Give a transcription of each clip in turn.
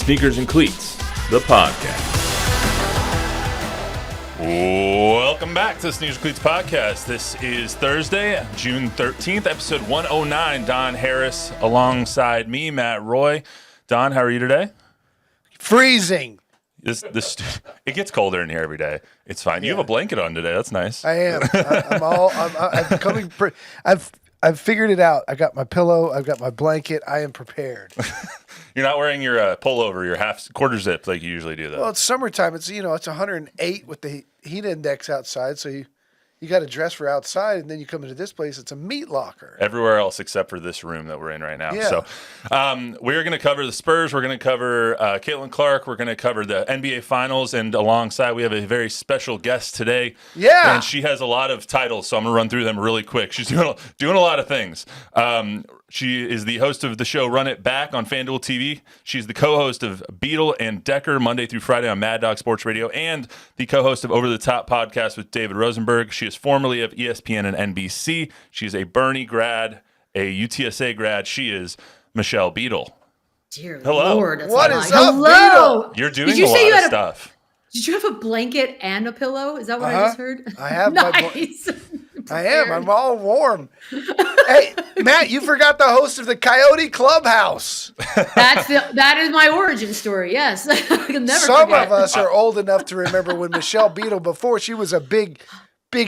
Sneakers and Cleats, the podcast. Welcome back to the Sneakers and Cleats podcast. This is Thursday, June 13th, episode 109. Don Harris alongside me, Matt Roy. Don, how are you today? Freezing. It gets colder in here every day. It's fine. You have a blanket on today. That's nice. I am. I've figured it out. I got my pillow. I've got my blanket. I am prepared. You're not wearing your pullover, your quarter zip like you usually do, though. Well, it's summertime. It's 108 with the heat index outside, so you got to dress for outside, and then you come into this place. It's a meat locker. Everywhere else except for this room that we're in right now. Yeah. So we're going to cover the Spurs. We're going to cover Caitlin Clark. We're going to cover the NBA Finals. And alongside, we have a very special guest today. Yeah. And she has a lot of titles, so I'm going to run through them really quick. She's doing a lot of things. She is the host of the show Run It Back on FanDuel TV. She's the co-host of Beadle and Decker Monday through Friday on Mad Dog Sports Radio and the co-host of Over the Top podcast with David Rosenberg. She is formerly of ESPN and NBC. She's a Boerne grad, a UTSA grad. She is Michelle Beadle. Dear Hello. Lord. What is up, Hello. Beadle? You're doing a lot of stuff. Did you have a blanket and a pillow? Is that what I just heard? I have nice. I am. I'm all warm. Hey, Matt, you forgot the host of the Coyote Clubhouse. That is my origin story. Yes. I can never Some forget. of us are old enough to remember when Michelle Beadle, before she was a big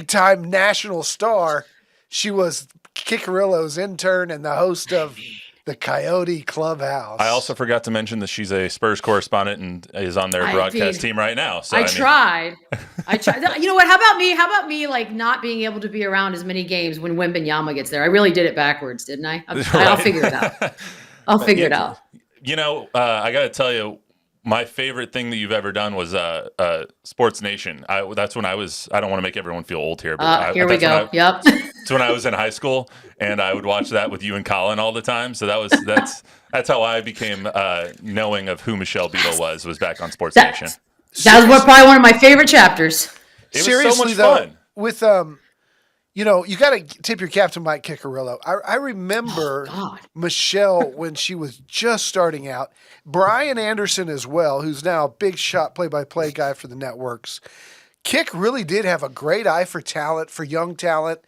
time national star, she was Kikarillo's intern and the host of the Coyote Clubhouse. I also forgot to mention that she's a Spurs correspondent and is on their broadcast team right now. So I tried. You know what? How about me? Like not being able to be around as many games when Wembanyama gets there. I really did it backwards, didn't I? I'll figure it out. I'll figure it out. You know, I got to tell you, my favorite thing that you've ever done was Sports Nation. That's when I was. I don't want to make everyone feel old here, but here we go. Yep. It's when I was in high school, and I would watch that with you and Colin all the time. So that's how I became knowing of who Michelle Beadle was back on Sports Nation. That was probably one of my favorite chapters. It Seriously, was so much though, fun. with you got to tip your cap to Mike Kikarillo. I remember Michelle when she was just starting out. Brian Anderson as well, who's now a big shot play-by-play guy for the networks. Kick really did have a great eye for talent, for young talent,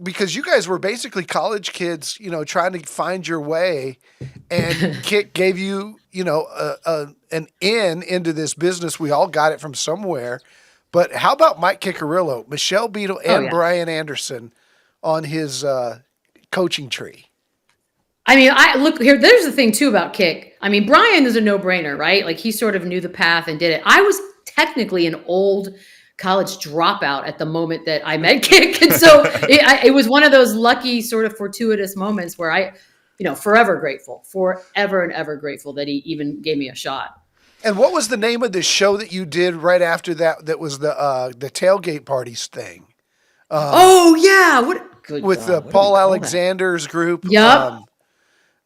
because you guys were basically college kids, trying to find your way, and Kick gave you, an into this business. We all got it from somewhere. But how about Mike Kikarillo, Michelle Beadle, and Brian Anderson on his coaching tree? I mean, look here. There's the thing too about Kick. I mean, Brian is a no-brainer, right? Like he sort of knew the path and did it. I was technically an old college dropout at the moment that I met Kick, and so it was one of those lucky, sort of fortuitous moments where I, forever and ever grateful that he even gave me a shot. And what was the name of the show that you did right after that? That was the tailgate parties thing. With Paul Alexander's group. Yep.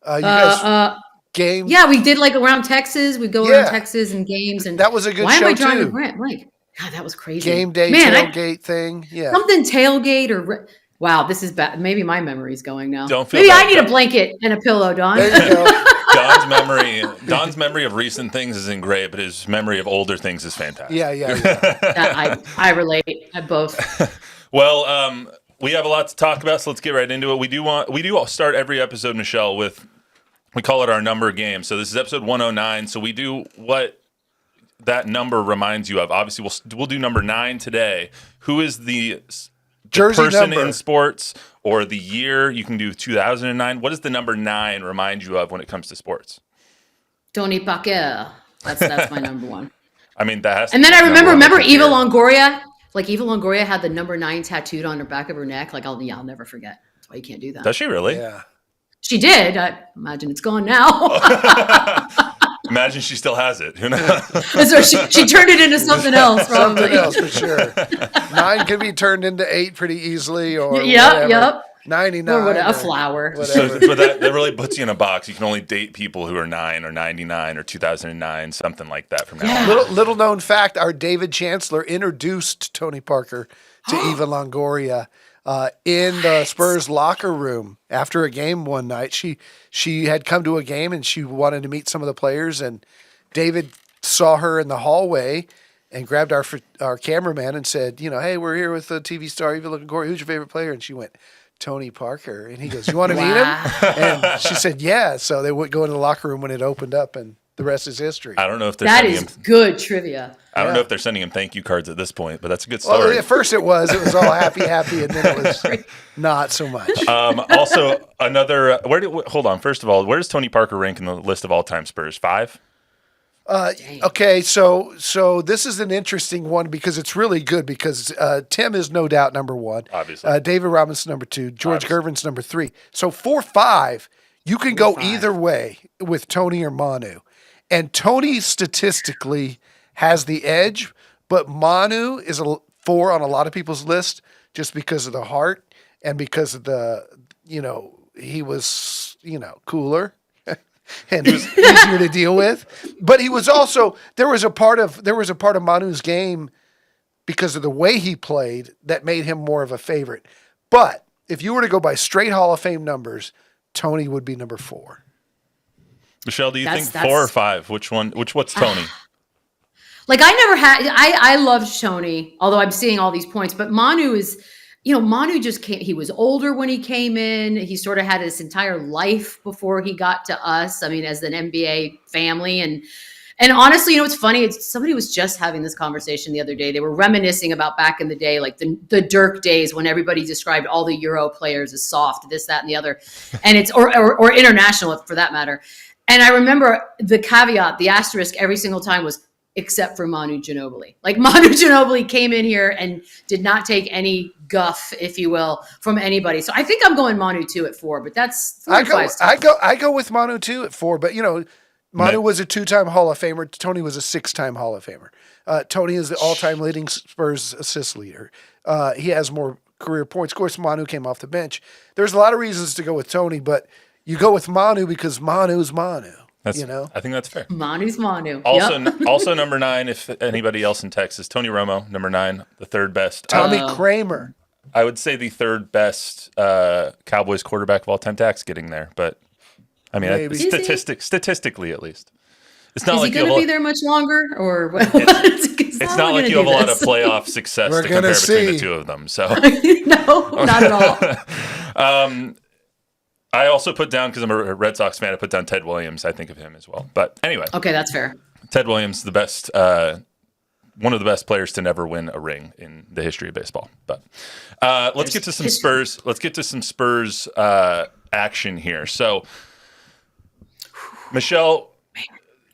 You guys game. Yeah, we did like around Texas. We'd go around Texas and games, and that was a good show. Why am I drawing too. a grant? Like, God, that was crazy. Game day tailgate thing. Yeah. Something tailgate or. Wow, this is bad. Maybe my memory's going now. Don't feel Maybe bad. I need a blanket and a pillow, Don. There you go. Don's memory of recent things isn't great, but his memory of older things is fantastic. Yeah. I relate. I both. Well, we have a lot to talk about, so let's get right into it. We do start every episode, Michelle, with we call it our number game. So this is episode 109. So we do what that number reminds you of. Obviously, we'll do number 9 today. Who is the jersey person number in sports or the year? You can do 2009. What does the number 9 remind you of when it comes to sports? Tony Parker. That's my number one. I mean, that has to and then I remember Eva year. Longoria. Like Eva Longoria had the number 9 tattooed on the back of her neck. Like I'll never forget. That's why you can't do that. Does she really? Yeah. She did. I imagine it's gone now. Imagine she still has it. Who knows? So she turned it into something else, probably. Something else for sure. 9 can be turned into 8 pretty easily, or Yep. 99. Or a flower. So, but that really puts you in a box. You can only date people who are 9 or 99 or 2009, something like that from now on. Little known fact, our David Chancellor introduced Tony Parker to Eva Longoria in the Spurs locker room after a game one night. She had come to a game and she wanted to meet some of the players, and David saw her in the hallway and grabbed our cameraman and said, hey, we're here with the TV star Eva Longoria. Who's your favorite player? And she went, Tony Parker. And he goes, you want to meet him? And she said, yeah. So they would go into the locker room when it opened up, and the rest is history. I don't know if they're that sending is him. good trivia. I don't know if they're sending him thank you cards at this point, but that's a good story. Well, at first it was all happy, and then it was not so much. Also, another. Hold on. First of all, where does Tony Parker rank in the list of all-time Spurs? 5? Okay, so this is an interesting one because it's really good because Tim is no doubt number 1. Obviously. David Robinson number 2. George Gervin's number 3. So 4, 5, you can go either way with Tony or Manu. And Tony statistically has the edge, but Manu is a 4 on a lot of people's list just because of the heart and because of the, he was, cooler. And it was easier to deal with. But he was also there was a part of Manu's game because of the way he played that made him more of a favorite. But if you were to go by straight Hall of Fame numbers, Tony would be number 4. Michelle, do you think 4 or 5? What's Tony? Like I loved Tony, although I'm seeing all these points, but Manu is, Manu just came, he was older when he came in. He sort of had his entire life before he got to us. I mean, as an NBA family. And honestly, it's funny. Somebody was just having this conversation the other day. They were reminiscing about back in the day, like the Dirk days when everybody described all the Euro players as soft, this, that, and the other. And it's, or international for that matter. And I remember the caveat, the asterisk every single time was, except for Manu Ginobili. Like Manu Ginobili came in here and did not take any guff, if you will, from anybody. So I think I'm going Manu 2 at 4, but that's 4 I go with Manu 2 at 4, but Manu was a 2-time Hall of Famer. Tony was a 6-time Hall of Famer. Tony is the all-time leading Spurs assist leader. He has more career points. Of course, Manu came off the bench. There's a lot of reasons to go with Tony, but you go with Manu because Manu's Manu. I think that's fair. Manu's Manu. Also number 9, if anybody else in Texas, Tony Romo, number 9, the 3rd best. Tommy Kramer. I would say the 3rd best Cowboys quarterback of all time. Dak's getting there, but I mean, statistically at least. It's not Is like he going to be there much longer, or what? It's not like you have a lot of playoff success to compare between the two of them. So no, not at all. I also put down, because I'm a Red Sox fan, I put down Ted Williams. I think of him as well. But anyway. Okay, that's fair. Ted Williams, the best, one of the best players to never win a ring in the history of baseball. But let's get to some Spurs. Let's get to some Spurs action here. So, Michelle,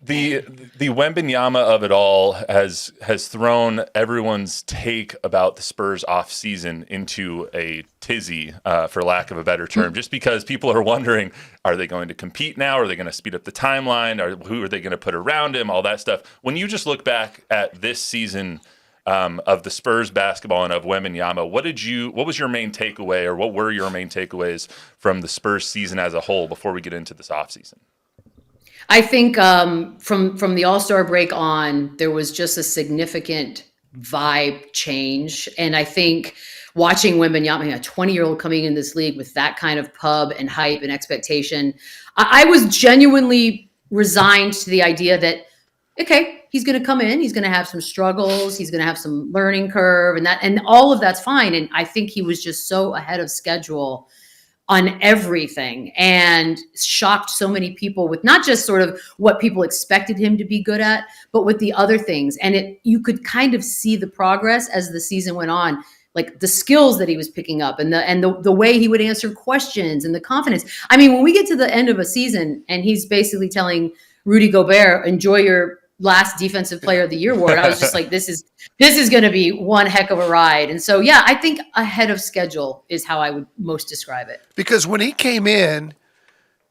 the Wembanyama of it all has thrown everyone's take about the Spurs offseason into a tizzy, for lack of a better term, just because people are wondering, are they going to compete now? Are they going to speed up the timeline? Who are they going to put around him? All that stuff. When you just look back at this season of the Spurs basketball and of Wembanyama, what was your main takeaway, or what were your main takeaways from the Spurs season as a whole before we get into this offseason? I think from the All-Star break on, there was just a significant vibe change. And I think watching Wembanyama, a 20-year-old coming in this league with that kind of pub and hype and expectation, I was genuinely resigned to the idea that, okay, he's going to come in, he's going to have some struggles, he's going to have some learning curve, and all of that's fine. And I think he was just so ahead of schedule on everything and shocked so many people with not just sort of what people expected him to be good at, but with the other things. And you could kind of see the progress as the season went on, like the skills that he was picking up and the way he would answer questions and the confidence. I mean, when we get to the end of a season and he's basically telling Rudy Gobert, enjoy your last defensive player of the year award, I was just like, this is going to be one heck of a ride. And so, yeah, I think ahead of schedule is how I would most describe it. Because when he came in,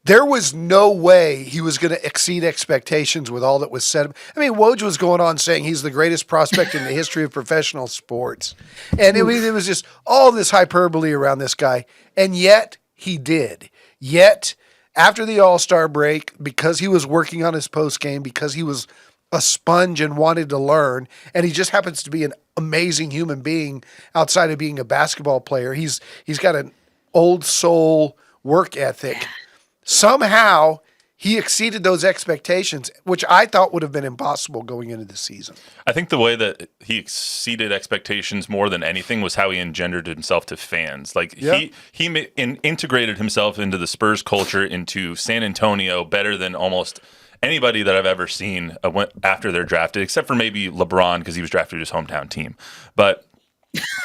there was no way he was going to exceed expectations with all that was said. I mean, Woj was going on saying he's the greatest prospect in the history of professional sports. And it was just all this hyperbole around this guy. And yet he did. Yet after the All-Star break, because he was working on his post game, because he was a sponge and wanted to learn, and he just happens to be an amazing human being outside of being a basketball player. He's got an old soul work ethic. Somehow he exceeded those expectations, which I thought would have been impossible going into the season. I think the way that he exceeded expectations more than anything was how he engendered himself to fans. Like integrated himself into the Spurs culture, into San Antonio better than almost anybody that I've ever seen after they're drafted, except for maybe LeBron because he was drafted to his hometown team. But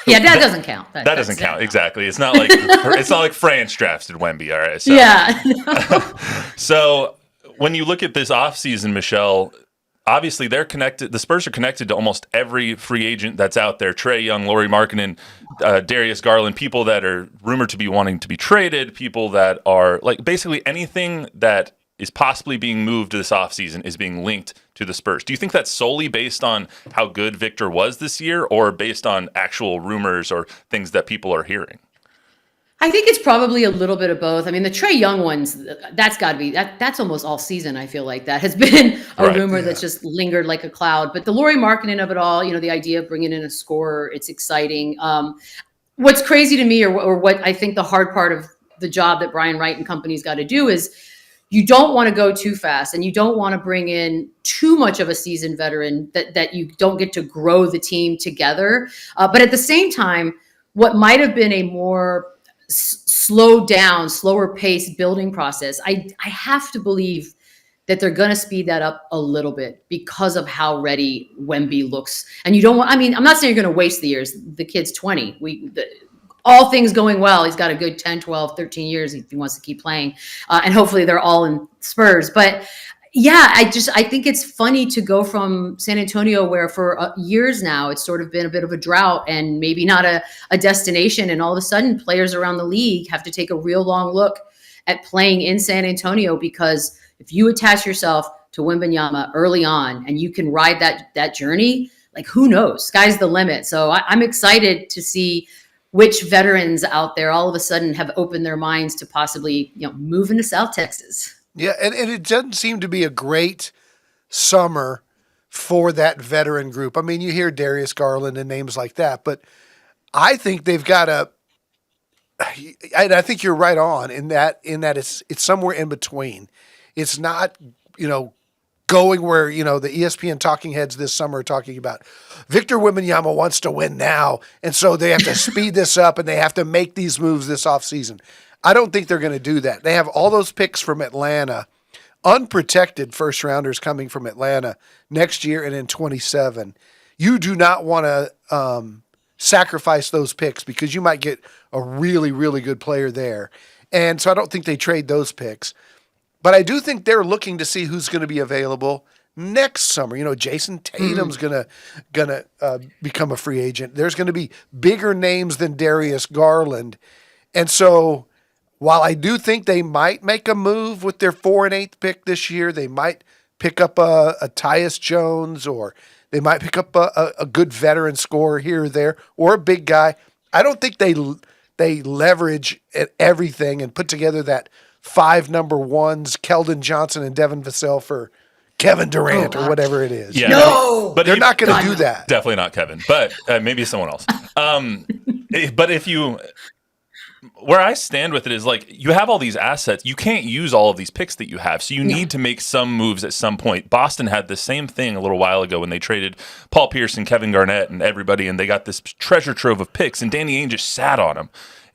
yeah, that doesn't count. That doesn't count. Exactly. It's not like France drafted Wemby. All right. So, yeah. So when you look at this offseason, Michelle, obviously they're connected. The Spurs are connected to almost every free agent that's out there. Trae Young, Lauri Markkanen, Darius Garland, people that are rumored to be wanting to be traded, people that are like basically anything that is possibly being moved this offseason is being linked to the Spurs. Do you think that's solely based on how good Victor was this year or based on actual rumors or things that people are hearing? I think it's probably a little bit of both. I mean, the Trae Young ones, that's got to be, that's almost all season, I feel like. That has been a rumor that's just lingered like a cloud. But the Lauri Markkanen of it all, the idea of bringing in a scorer, it's exciting. What's crazy to me or what I think the hard part of the job that Brian Wright and company's got to do is you don't want to go too fast and you don't want to bring in too much of a seasoned veteran that you don't get to grow the team together. But at the same time, what might have been a more slowed down, slower paced building process, I have to believe that they're going to speed that up a little bit because of how ready Wemby looks. And you don't want, I'm not saying you're going to waste the years. The kid's 20. All things going well, he's got a good 10, 12, 13 years if he wants to keep playing. And hopefully they're all in Spurs. But yeah, I think it's funny to go from San Antonio where for years now, it's sort of been a bit of a drought and maybe not a destination. And all of a sudden players around the league have to take a real long look at playing in San Antonio, because if you attach yourself to Wembanyama early on and you can ride that journey, like who knows, sky's the limit. So I'm excited to see which veterans out there all of a sudden have opened their minds to possibly, move into South Texas. Yeah, and it doesn't seem to be a great summer for that veteran group. I mean, you hear Darius Garland and names like that, but I think they've got I think you're right on in that it's somewhere in between. It's not, going where, the ESPN talking heads this summer are talking about Victor Wembanyama wants to win now, and so they have to speed this up and they have to make these moves this offseason. I don't think they're going to do that. They have all those picks from Atlanta, unprotected first rounders coming from Atlanta next year and in 27. You do not want to sacrifice those picks because you might get a really, really good player there. And so I don't think they trade those picks. But I do think they're looking to see who's going to be available next summer. Jason Tatum's gonna become a free agent. There's going to be bigger names than Darius Garland. And so while I do think they might make a move with their 4 and 8th pick this year, they might pick up a Tyus Jones, or they might pick up a good veteran scorer here or there, or a big guy. I don't think they leverage at everything and put together that 5 number ones, Keldon Johnson and Devin Vassell for Kevin Durant or whatever it is. Yeah, no, but they're not going to do that. Definitely not Kevin, but maybe someone else. But where I stand with it is like you have all these assets. You can't use all of these picks that you have. So you need to make some moves at some point. Boston had the same thing a little while ago when they traded Paul Pierce and Kevin Garnett and everybody, and they got this treasure trove of picks, and Danny Ainge just sat on them.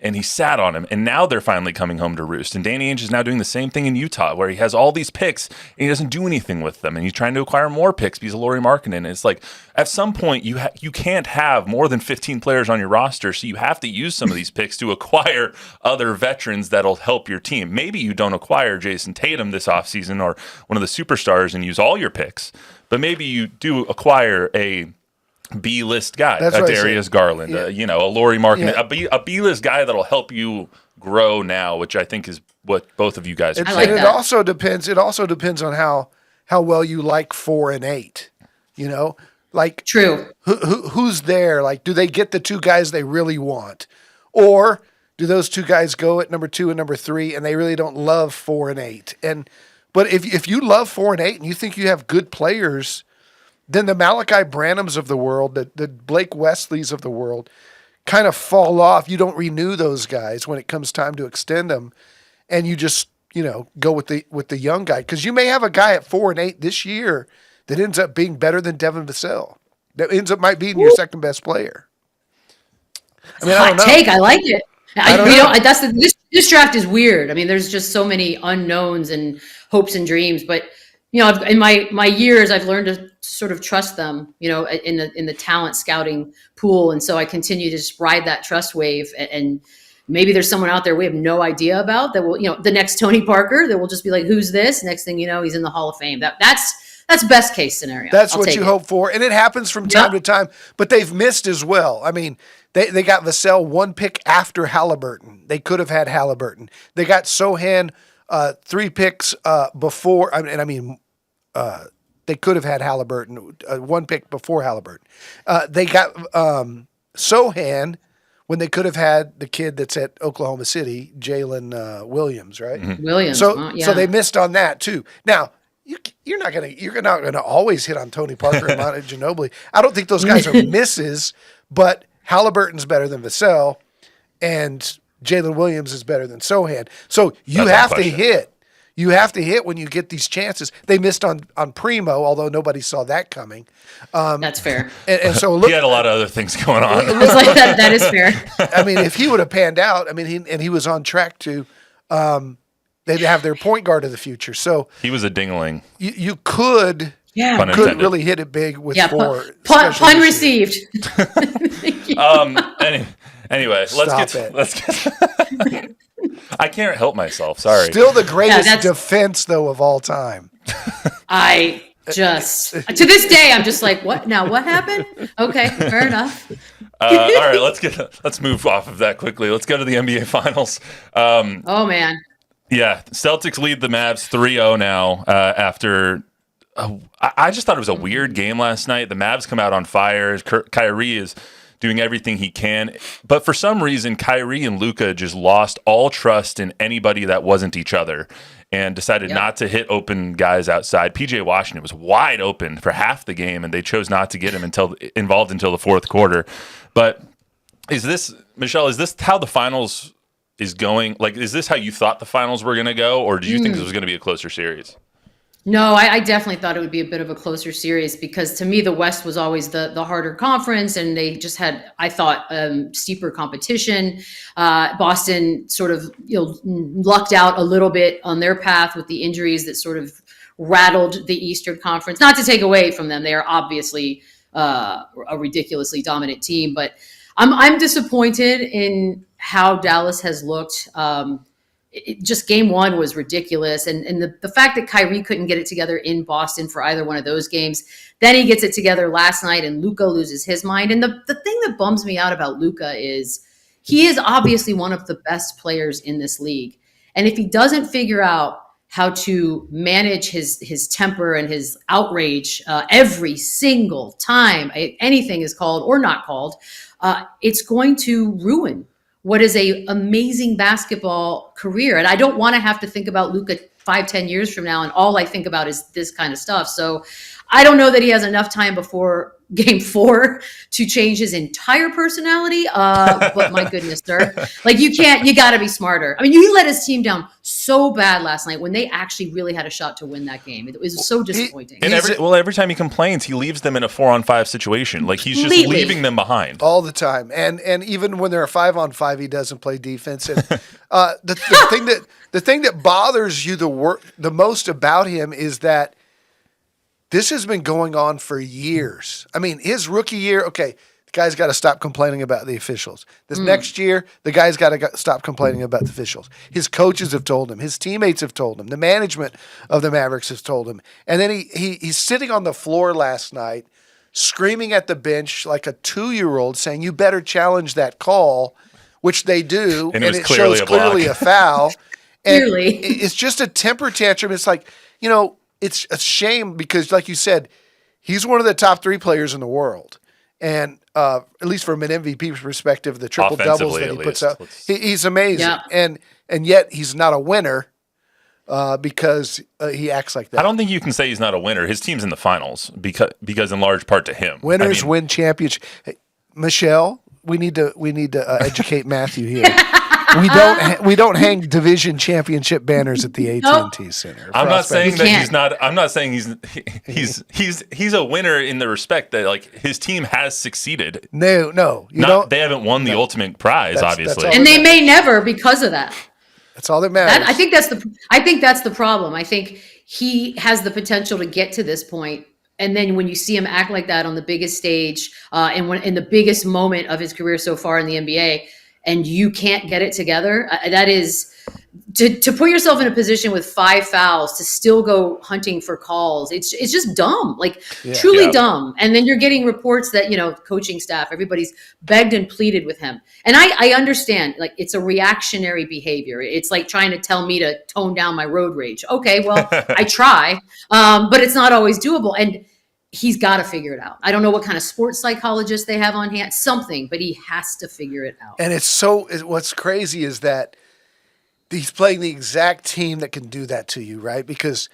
And he sat on him, and now they're finally coming home to roost. And Danny Ainge is now doing the same thing in Utah, where he has all these picks, and he doesn't do anything with them. And he's trying to acquire more picks because of Lauri Markkanen. And it's like, at some point, you can't have more than 15 players on your roster, so you have to use some of these picks to acquire other veterans that'll help your team. Maybe you don't acquire Jason Tatum this offseason or one of the superstars and use all your picks, but maybe you do acquire a B-list guy, Darius Garland, a Lauri Markkanen, a B-list guy that'll help you grow now, which I think is what both of you guys are saying. It also depends. It also depends on how well you like 4 and 8. Like true. Who's there? Like, do they get the 2 guys they really want, or do those 2 guys go at number 2 and number 3, and they really don't love 4 and 8? But if you love 4 and 8 and you think you have good players, then the Malachi Branhams of the world, the Blake Westleys of the world, kind of fall off. You don't renew those guys when it comes time to extend them, and you just go with the young guy, because you may have a guy at 4-8 this year that ends up being better than Devin Vassell. That might be your second best player. I mean, I don't know. Take. I like it. This draft is weird. I mean, there's just so many unknowns and hopes and dreams. But in my years, I've learned to sort of trust them. In the talent scouting pool, and so I continue to just ride that trust wave. And maybe there's someone out there we have no idea about that will, the next Tony Parker that will just be like, who's this? Next thing you know, he's in the Hall of Fame. That's best case scenario. That's what you hope for, and it happens from time to time. But they've missed as well. I mean, they got Vassell 1 pick after Halliburton. They could have had Halliburton. They got Sohan 3 picks before. They could have had Halliburton 1 pick before Halliburton. They got Sohan when they could have had the kid that's at Oklahoma City, Jalen Williams, right? Mm-hmm. Williams. So they missed on that too. Now. You're not gonna always hit on Tony Parker and Monte Ginobili. I don't think those guys are misses, but Halliburton's better than Vassell, and Jalen Williams is better than Sohan. So you have to hit. You have to hit when you get these chances. They missed on Primo, although nobody saw that coming. That's fair. And so he had a lot of other things going on. It's like that. That is fair. I mean, if he would have panned out, he was on track to. They'd have their point guard of the fucher. So he was a dingling. You could really hit it big with 4. Pun received. Anyway, let's get. I can't help myself. Sorry. Still the greatest defense though of all time. I just to this day I'm just like, what now? What happened? Okay, fair enough. All right, let's move off of that quickly. Let's go to the NBA Finals. Oh man. Yeah, Celtics lead the Mavs 3-0 now after I just thought it was a weird game last night. The Mavs come out on fire. Kyrie is doing everything he can. But for some reason, Kyrie and Luka just lost all trust in anybody that wasn't each other and decided not to hit open guys outside. PJ Washington was wide open for half the game, and they chose not to get him involved until the fourth quarter. But Michelle, is this how the finals is going? Like, is this how you thought the finals were going to go, or did you think this was going to be a closer series? No, I definitely thought it would be a bit of a closer series because to me, the West was always the harder conference, and they just had, I thought, steeper competition. Boston sort of lucked out a little bit on their path with the injuries that sort of rattled the Eastern Conference. Not to take away from them, they are obviously a ridiculously dominant team, but I'm disappointed in how Dallas has looked. Just game one was ridiculous. And the fact that Kyrie couldn't get it together in Boston for either one of those games, then he gets it together last night and Luka loses his mind. And the thing that bums me out about Luka is he is obviously one of the best players in this league. And if he doesn't figure out how to manage his temper and his outrage every single time anything is called or not called, it's going to ruin what is a amazing basketball career. And I don't want to have to think about Luka 5-10 years from now. And all I think about is this kind of stuff. So I don't know that he has enough time before game 4 to change his entire personality. But my goodness, sir, like you got to be smarter. I mean, you let his team down so bad last night when they actually really had a shot to win that game. It was so disappointing. And every time he complains, he leaves them in a 4-on-5 situation. Like he's just leaving them behind all the time. And even when they're a 5-on-5, he doesn't play defense. And the thing that bothers you the most about him is that this has been going on for years. I mean, his rookie year, okay, the guy's got to stop complaining about the officials. This next year, the guy's got to stop complaining about the officials. His coaches have told him. His teammates have told him. The management of the Mavericks has told him. And then he's sitting on the floor last night screaming at the bench like a 2-year-old saying, you better challenge that call, which they do. And it shows clearly a foul. And Clearly. It's just a temper tantrum. It's like, it's a shame because, like you said, he's one of the top 3 players in the world. And at least from an MVP perspective, the triple-doubles that he puts out, he's amazing. Yeah. And yet he's not a winner because he acts like that. I don't think you can say he's not a winner. His team's in the finals because in large part to him. Winners win championships. Hey, Michelle, we need to educate Matthew here. we don't hang division championship banners at the AT&T Center. I'm not saying that he's not. I'm not saying he's a winner in the respect that like his team has succeeded. No, you don't. They haven't won the ultimate prize, obviously, and they may never because of that. That's all that matters. I think that's the problem. I think he has the potential to get to this point, and then when you see him act like that on the biggest stage, and in the biggest moment of his career so far in the NBA, and you can't get it together, that is to put yourself in a position with 5 fouls to still go hunting for calls. It's just dumb, truly dumb. And then you're getting reports that, coaching staff, everybody's begged and pleaded with him. And I understand, it's a reactionary behavior. It's like trying to tell me to tone down my road rage. Okay, well, I try, but it's not always doable. And he's got to figure it out. I don't know what kind of sports psychologist they have on hand, something, but he has to figure it out. And what's crazy is that he's playing the exact team that can do that to you, right? Because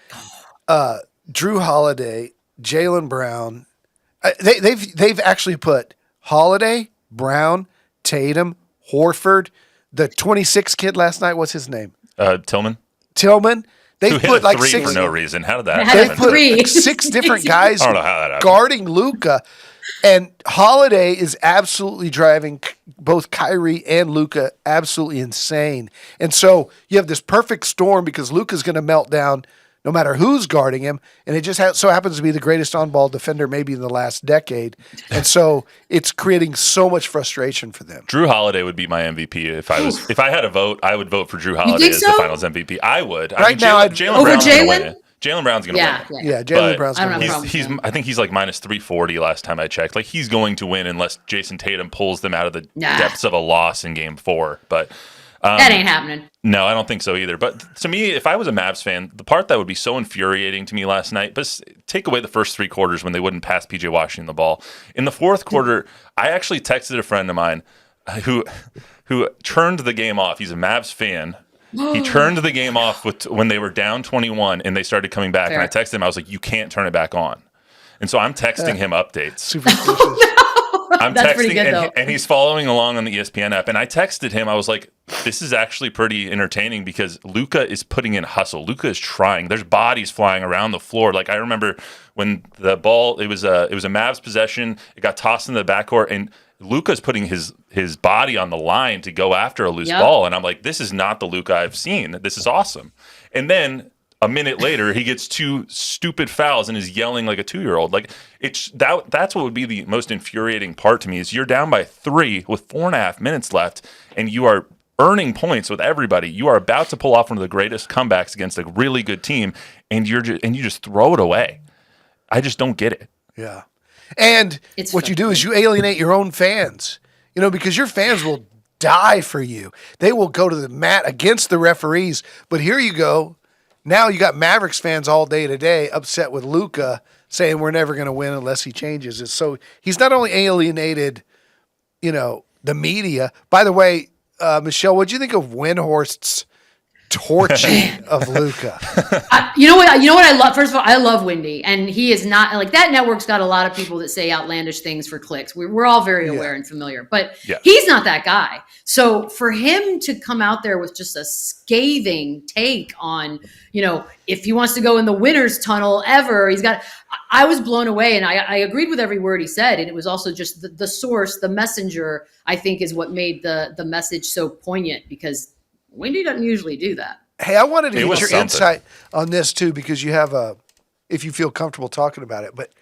Drew Holiday, Jaylen Brown, they've actually put Holiday, Brown, Tatum, Horford, the 26 kid last night. What's his name? Tillman. They put like 3 six for no reason. How did that They happen? put 6 different guys I don't know how that happened. guarding Luka, and Holiday is absolutely driving both Kyrie and Luka absolutely insane. And so you have this perfect storm because Luka's going to melt down no matter who's guarding him, and it just so happens to be the greatest on-ball defender maybe in the last decade. And so it's creating so much frustration for them. Drew Holiday would be my MVP if I had a vote. I would vote for Drew Holiday as the Finals MVP. I would. Jaylen Brown's going to win it. Jaylen Brown's going to win it. Yeah, Jaylen Brown's going to win. I think he's like minus 340 last time I checked. Like he's going to win unless Jason Tatum pulls them out of the depths of a loss in Game 4. But that ain't happening. No, I don't think so either. But to me, if I was a Mavs fan, the part that would be so infuriating to me last night, but take away the first 3 quarters when they wouldn't pass PJ Washington the ball. In the fourth quarter, I actually texted a friend of mine who turned the game off. He's a Mavs fan. He turned the game off when they were down 21 and they started coming back. Fair. And I texted him. I was like, you can't turn it back on. And so I'm texting him updates. Superstitious. I'm That's texting, pretty good, though. and he's following along on the ESPN app. And I texted him. I was like, this is actually pretty entertaining because Luka is putting in hustle. Luka is trying. There's bodies flying around the floor. Like I remember when the ball, it was a Mavs possession. It got tossed into the backcourt, and Luka's putting his body on the line to go after a loose ball. And I'm like, this is not the Luka I've seen. This is awesome. And then a minute later, he gets 2 stupid fouls and is yelling like a 2-year-old. Like that's what would be the most infuriating part to me is you're down by 3 with 4.5 minutes left, and you are earning points with everybody. You are about to pull off one of the greatest comebacks against a really good team, and you just throw it away. I just don't get it. Yeah. And what you do is you alienate your own fans, because your fans will die for you. They will go to the mat against the referees. But here you go. Now you got Mavericks fans all day today upset with Luka saying we're never going to win unless he changes it. So he's not only alienated, the media. By the way, Michelle, what'd you think of Windhorst's torching of Luka? You know what I love? First of all, I love Windy, and he is not like that. Network's got a lot of people that say outlandish things for clicks. We're all very aware and familiar, but he's not that guy. So for him to come out there with just a scathing take on, if he wants to go in the winner's tunnel ever, I was blown away, and I agreed with every word he said. And it was also just the source, the messenger, I think is what made the message so poignant because Windy doesn't usually do that. Hey, I wanted to get your insight on this too, because you have if you feel comfortable talking about it, but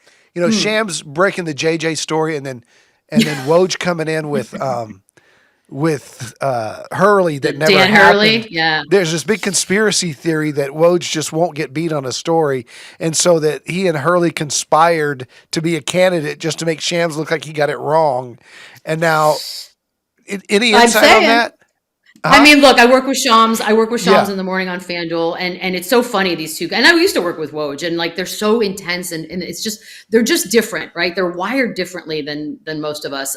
Shams breaking the JJ story and then Woj coming in with Hurley that never Dan happened. Hurley, yeah. There's this big conspiracy theory that Woj just won't get beat on a story, and so that he and Hurley conspired to be a candidate just to make Shams look like he got it wrong. And now, any insight on that? I mean, look, I work with Shams. In the morning on FanDuel, and it's so funny, these two guys. And I used to work with Woj, and they're so intense, and it's just they're just different, right? They're wired differently than most of us.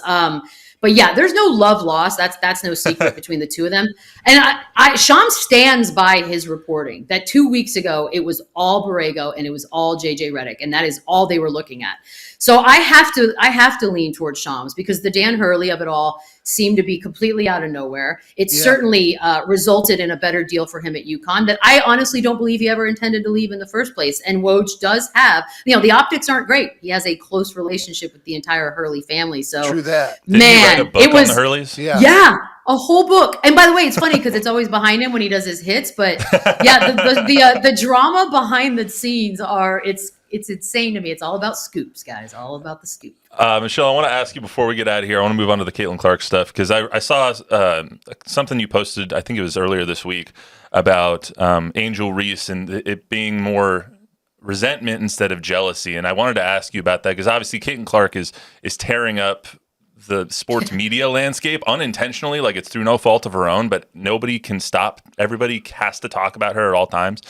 But yeah, there's no love lost. That's no secret between the two of them. And Shams stands by his reporting that 2 weeks ago it was all Borrego and it was all JJ Redick, and that is all they were looking at. So I have to lean towards Shams because the Dan Hurley of it all seemed to be completely out of nowhere. It certainly resulted in a better deal for him at UConn that I honestly don't believe he ever intended to leave in the first place. And Woj does have, the optics aren't great. He has a close relationship with the entire Hurley family. So True that. Did he write a book on the Hurleys? Yeah. A whole book. And by the way, it's funny because it's always behind him when he does his hits. But yeah, the drama behind the scenes it's insane to me. It's all about scoops, guys. All about the scoop. Michelle, I want to ask you before we get out of here. I want to move on to the Caitlin Clark stuff because I saw something you posted. I think it was earlier this week about Angel Reese and it being more resentment instead of jealousy. And I wanted to ask you about that because obviously Caitlin Clark is tearing up the sports media landscape unintentionally, like it's through no fault of her own, but nobody can stop. Everybody has to talk about her at all times.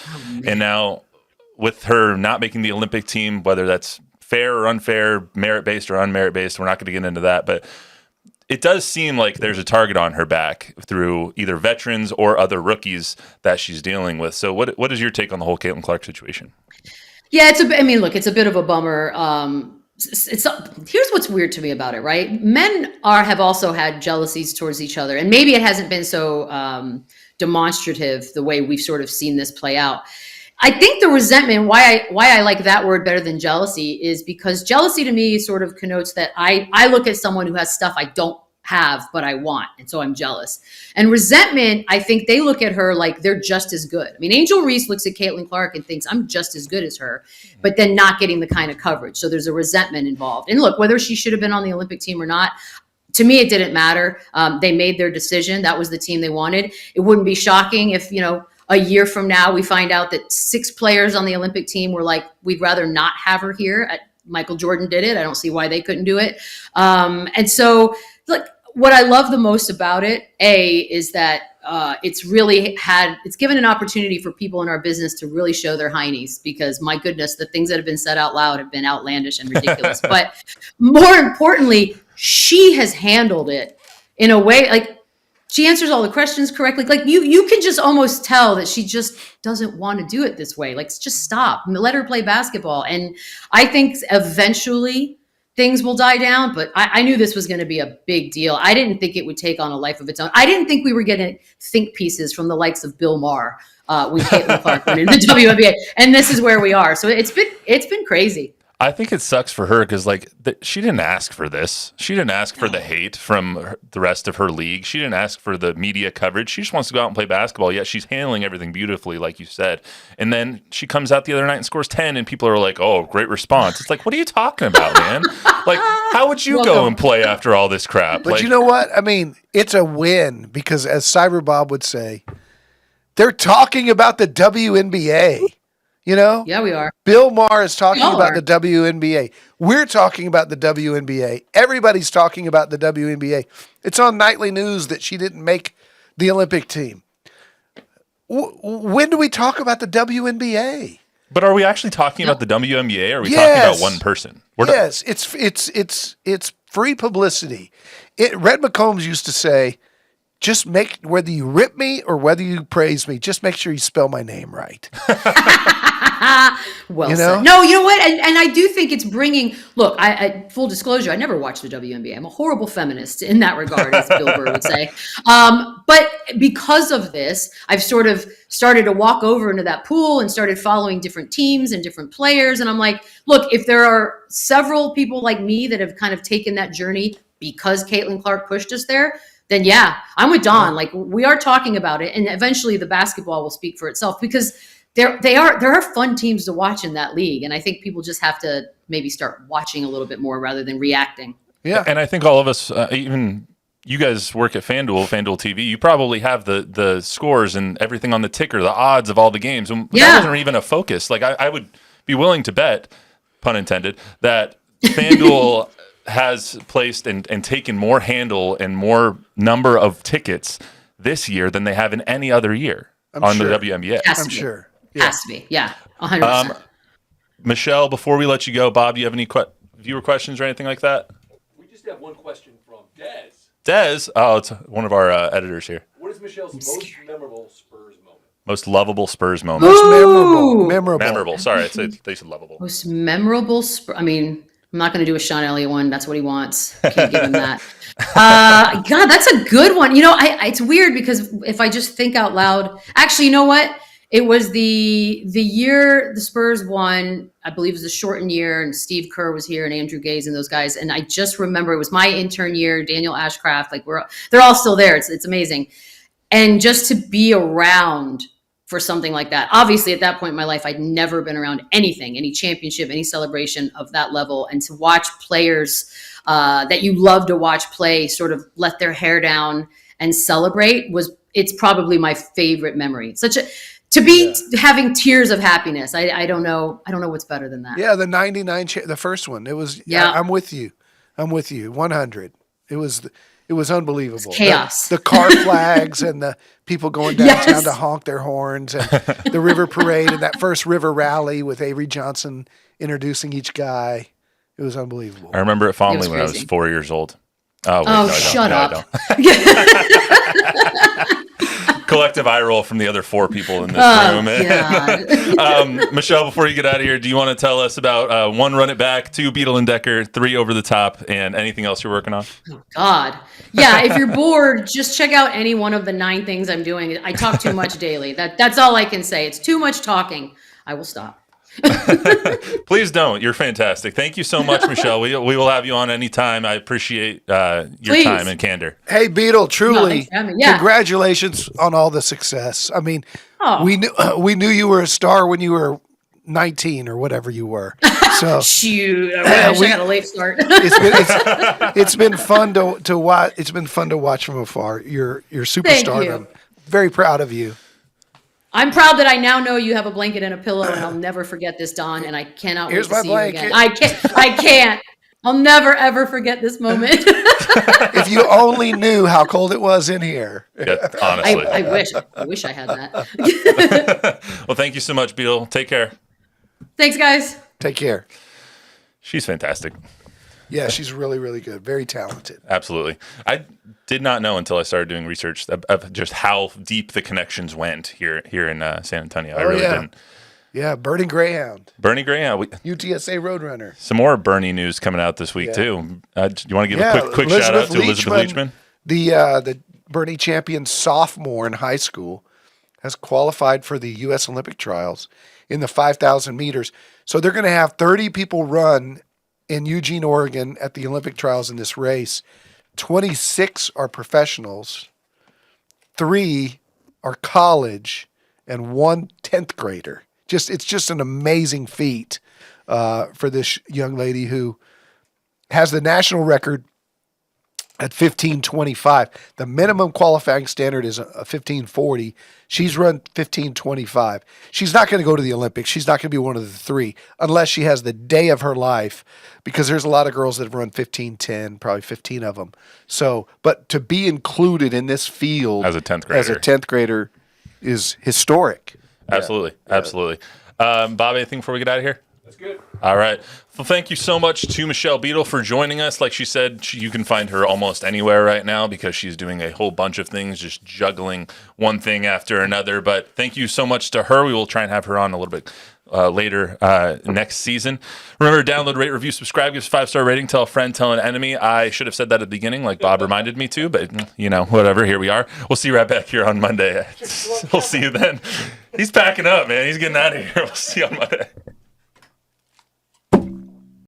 And now with her not making the Olympic team, whether that's fair or unfair, merit-based or unmerit-based, we're not going to get into that, but it does seem like there's a target on her back through either veterans or other rookies that she's dealing with. So what is your take on the whole Caitlin Clark situation? Yeah, it's a bit of a bummer. Here's what's weird to me about it, right? Men have also had jealousies towards each other, and maybe it hasn't been so demonstrative the way we've sort of seen this play out. I think the resentment, why I like that word better than jealousy, is because jealousy to me sort of connotes that I look at someone who has stuff I don't have, but I want, and so I'm jealous. And resentment, I think they look at her like they're just as good. I mean, Angel Reese looks at Caitlin Clark and thinks I'm just as good as her, but then not getting the kind of coverage. So there's a resentment involved. And look, whether she should have been on the Olympic team or not, to me, it didn't matter. They made their decision. That was the team they wanted. It wouldn't be shocking if, a year from now, we find out that 6 players on the Olympic team were like, we'd rather not have her here. Michael Jordan did it. I don't see why they couldn't do it. And so, look, what I love the most about it, is that it's given an opportunity for people in our business to really show their heinies because, my goodness, the things that have been said out loud have been outlandish and ridiculous. But more importantly, she has handled it in a way like, she answers all the questions correctly. Like you can just almost tell that she just doesn't want to do it this way. Like, just stop and let her play basketball. And I think eventually things will die down, but I knew this was going to be a big deal. I didn't think it would take on a life of its own. I didn't think we were getting think pieces from the likes of Bill Maher when Caitlin Clark went into the WNBA. And this is where we are. So it's been crazy. I think it sucks for her because, she didn't ask for this. She didn't ask for the hate from the rest of her league. She didn't ask for the media coverage. She just wants to go out and play basketball, yet she's handling everything beautifully, like you said. And then she comes out the other night and scores 10, and people are like, oh, great response. It's like, what are you talking about, man? Like, how would you go and play after all this crap? But you know what? I mean, it's a win because, as Cyber Bob would say, they're talking about the WNBA. Yeah, we are. Bill Maher is talking about the WNBA. We're talking about the WNBA. Everybody's talking about the WNBA. It's on nightly news that she didn't make the Olympic team. When do we talk about the WNBA? But are we actually talking about the WNBA? Or are we talking about one person? Yes, it's free publicity. Red McCombs used to say, just whether you rip me or whether you praise me, just make sure you spell my name right. Well said. No, you know what? And I do think it's bringing, look, I full disclosure, I never watched the WNBA. I'm a horrible feminist in that regard, as Bill Burr would say. But because of this, I've sort of started to walk over into that pool and started following different teams and different players. And I'm like, look, if there are several people like me that have kind of taken that journey because Caitlin Clark pushed us there, then yeah, I'm with Don. Like, we are talking about it, and eventually the basketball will speak for itself because there are fun teams to watch in that league, and I think people just have to maybe start watching a little bit more rather than reacting. Yeah, and I think all of us, even you guys work at FanDuel TV. You probably have the scores and everything on the ticker, the odds of all the games. And that wasn't even a focus. Like, I would be willing to bet, pun intended, that FanDuel has placed and taken more handle and more number of tickets this year than they have in any other year the WNBA. I'm sure. Yeah. Has to be. Yeah, 100%. Michelle, before we let you go, Bob, do you have any viewer questions or anything like that? We just have one question from Des. Des, it's one of our editors here. What is Michelle's most memorable Spurs moment? Most lovable Spurs moment. Most memorable. Memorable. Sorry, they said lovable. Most memorable I mean, I'm not going to do a Sean Elliott one. That's what he wants. Can't give him that. God, that's a good one. You know, it's weird because if I just think out loud, actually, you know what? It was the year the Spurs won. I believe it was the shortened year, and Steve Kerr was here, and Andrew Gaze, and those guys. And I just remember it was my intern year. Daniel Ashcraft, like they're all still there. It's amazing, and just to be around for something like that. Obviously, at that point in my life, I'd never been around anything, any championship, any celebration of that level, and to watch players that you love to watch play sort of let their hair down and celebrate it's probably my favorite memory. To be having tears of happiness. I don't know what's better than that. Yeah, the 99, the first one. It was. Yeah, I'm with you. 100. It was unbelievable. It's chaos. The car flags and the people going downtown to honk their horns, and the river parade and that first river rally with Avery Johnson introducing each guy. It was unbelievable. I remember it fondly when I was 4 years old. Oh, wait, no, shut up. Collective eye roll from the other 4 people in this room. Michelle, before you get out of here, do you want to tell us about 1, Run It Back, 2, Beadle and Decker, 3, Over the Top, and anything else you're working on? Oh, God. Yeah, if you're bored, just check out any one of the 9 things I'm doing. I talk too much daily. That's all I can say. It's too much talking. I will stop. Please don't. You're fantastic. Thank you so much, Michelle. We will have you on anytime. I appreciate your time and candor. Hey, Beadle, truly, Yeah. Congratulations on all the success. I mean, we knew you were a star when you were 19 or whatever you were. So shoot, I got a late start. It's been fun to watch. It's been fun to watch from afar. Your superstardom. Very proud of you. I'm proud that I now know you have a blanket and a pillow, and I'll never forget this, Don. And I cannot wait to see you again. I can't. I'll never ever forget this moment. If you only knew how cold it was in here. Yeah, honestly, I wish I had that. Well, thank you so much, Beadle. Take care. Thanks, guys. Take care. She's fantastic. Yeah, she's really, really good. Very talented. Absolutely. I did not know until I started doing research of just how deep the connections went here in San Antonio. I really didn't. Yeah, Bernie Greyhound. UTSA Roadrunner. Some more Bernie news coming out this week, too. You want to give a quick shout out to Elizabeth Leachman? The Bernie champion sophomore in high school has qualified for the U.S. Olympic trials in the 5,000 meters. So they're going to have 30 people run in Eugene, Oregon at the Olympic trials in this race. 26 are professionals, 3 are college, and 1 10th grader. It's just an amazing feat for this young lady who has the national record at 15:25. The minimum qualifying standard is a 15:40. She's run 15:25. She's not going to go to the Olympics. She's not going to be one of the 3 unless she has the day of her life, because there's a lot of girls that have run 15:10, probably 15 of them. So, but to be included in this field as a 10th grader is historic. Absolutely. Yeah. Absolutely. Bob, anything before we get out of here? That's good. All right. Well, thank you so much to Michelle Beadle for joining us. Like she said, you can find her almost anywhere right now because she's doing a whole bunch of things, just juggling one thing after another. But thank you so much to her. We will try and have her on a little bit later next season. Remember, download, rate, review, subscribe, give us a 5-star rating, tell a friend, tell an enemy. I should have said that at the beginning, like Bob reminded me to, but whatever. Here we are. We'll see you right back here on Monday. We'll see you then. He's packing up, man. He's getting out of here. We'll see you on Monday.